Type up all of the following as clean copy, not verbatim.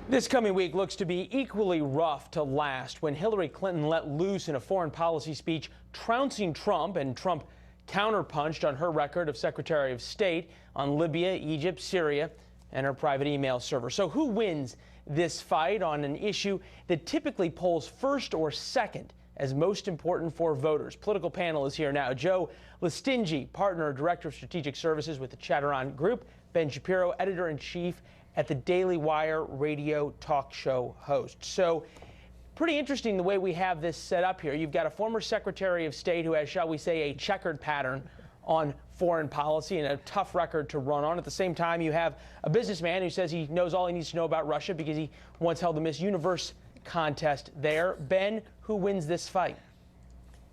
This coming week looks to be equally rough to last when Hillary Clinton let loose in a foreign policy speech trouncing Trump, and Trump counterpunched on her record of Secretary of State on Libya, Egypt, Syria, and her private email server. So who wins this fight on an issue that typically polls first or second as most important for voters? Political panel is here now. Joe Listingi, partner, director of strategic services with the Chatteron Group. Ben Shapiro, editor-in-chief at the Daily Wire radio talk show host. So pretty interesting the way we have this set up here. You've got a former Secretary of State who has, shall we say, a checkered pattern on foreign policy and a tough record to run on. At the same time, you have a businessman who says he knows all he needs to know about Russia because he once held the Miss Universe contest there. Ben, who wins this fight?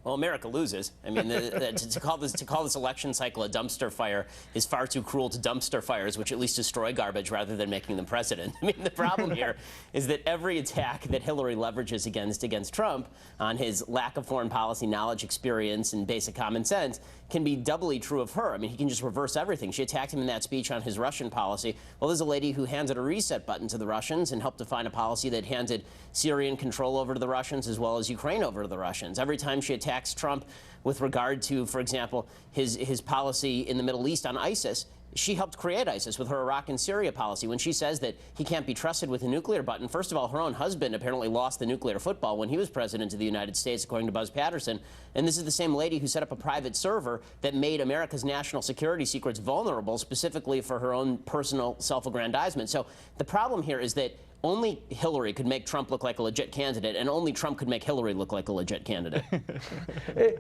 Well, America loses. I mean, to call this election cycle a dumpster fire is far too cruel to dumpster fires, which at least destroy garbage rather than making them president. I mean, the problem here is that every attack that Hillary leverages against Trump on his lack of foreign policy knowledge, experience, and basic common sense can be doubly true of her. I mean, he can just reverse everything. She attacked him in that speech on his Russian policy. Well, there's a lady who handed a reset button to the Russians and helped define a policy that handed Syrian control over to the Russians as well as Ukraine over to the Russians. Every time she attacks Trump with regard to, for example, his policy in the Middle East on ISIS, she helped create ISIS with her Iraq and Syria policy. When she says that he can't be trusted with a nuclear button, first of all, her own husband apparently lost the nuclear football when he was president of the United States, according to Buzz Patterson. And this is the same lady who set up a private server that made America's national security secrets vulnerable, specifically for her own personal self-aggrandizement. So the problem here is that only Hillary could make Trump look like a legit candidate, and only Trump could make Hillary look like a legit candidate.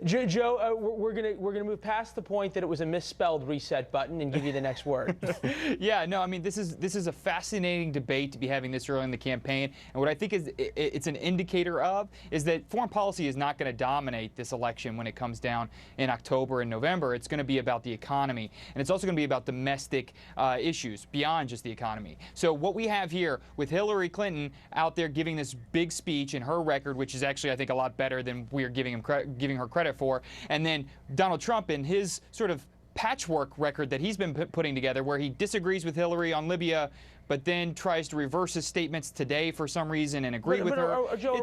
Joe, we're gonna move past the point that it was a misspelled reset button and give you the next word. Yeah, no, I mean, this is a fascinating debate to be having this early in the campaign, and what I think is it's an indicator of is that foreign policy is not going to dominate this election when it comes down in October and November. It's going to be about the economy, and it's also going to be about domestic issues beyond just the economy. So what we have here with Hillary Clinton out there giving this big speech in her record, which is actually, I think, a lot better than we are giving her credit for, and then Donald Trump in his sort of patchwork record that he's been putting together, where he disagrees with Hillary on Libya, but then tries to reverse his statements today for some reason and agree with her. Joe,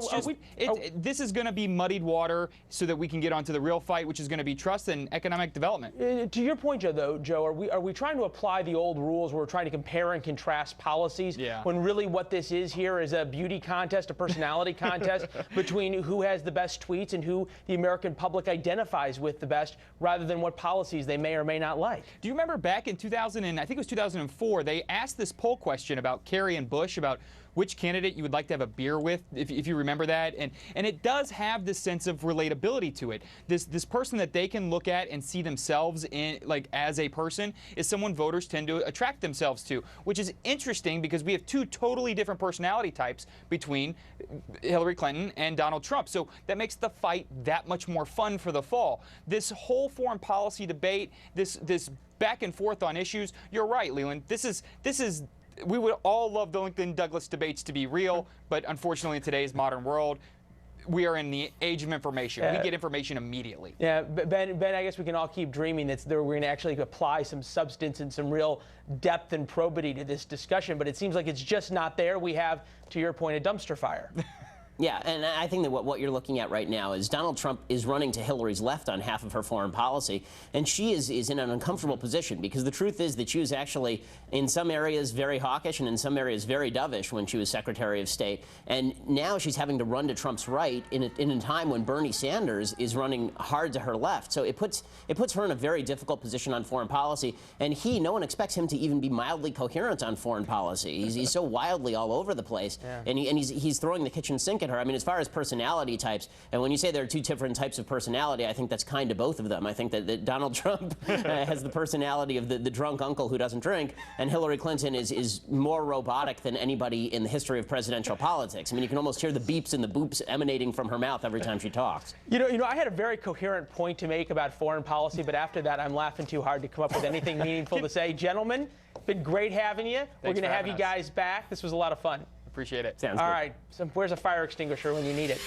this is going to be muddied water so that we can get onto the real fight, which is going to be trust and economic development. To your point, Joe, are we trying to apply the old rules where we're trying to compare and contrast policies? Yeah. When really what this is here is a beauty contest, a personality contest between who has the best tweets and who the American public identifies with the best, rather than what policies they may or may not like. Do you remember back in 2004, they asked this poll question about Kerry and Bush, about which candidate you would like to have a beer with, if you remember that, and it does have this sense of relatability to it. This person that they can look at and see themselves in, like, as a person, is someone voters tend to attract themselves to, which is interesting because we have two totally different personality types between Hillary Clinton and Donald Trump. So that makes the fight that much more fun for the fall. This whole foreign policy debate, this back and forth on issues, you're right, Leland. This is we would all love the Lincoln-Douglas debates to be real, but unfortunately in today's modern world, we are in the age of information. We get information immediately. Yeah, Ben, I guess we can all keep dreaming that we're going to actually apply some substance and some real depth and probity to this discussion, but it seems like it's just not there. We have, to your point, a dumpster fire. Yeah, and I think that what you're looking at right now is Donald Trump is running to Hillary's left on half of her foreign policy, and she is in an uncomfortable position, because the truth is that she was actually in some areas very hawkish and in some areas very dovish when she was Secretary of State, and now she's having to run to Trump's right in a time when Bernie Sanders is running hard to her left. So it puts her in a very difficult position on foreign policy, and no one expects him to even be mildly coherent on foreign policy. He's so wildly all over the place, yeah. and he's throwing the kitchen sink at her. I mean, as far as personality types, and when you say there are two different types of personality, I think that's kind of both of them. I think that Donald Trump has the personality of the drunk uncle who doesn't drink, and Hillary Clinton is more robotic than anybody in the history of presidential politics. I mean, you can almost hear the beeps and the boops emanating from her mouth every time she talks. You know, I had a very coherent point to make about foreign policy, but after that, I'm laughing too hard to come up with anything meaningful to say. Gentlemen, been great having you. We're going to have you guys back. This was a lot of fun. Appreciate it. Sounds all good. right. So where's a fire extinguisher when you need it?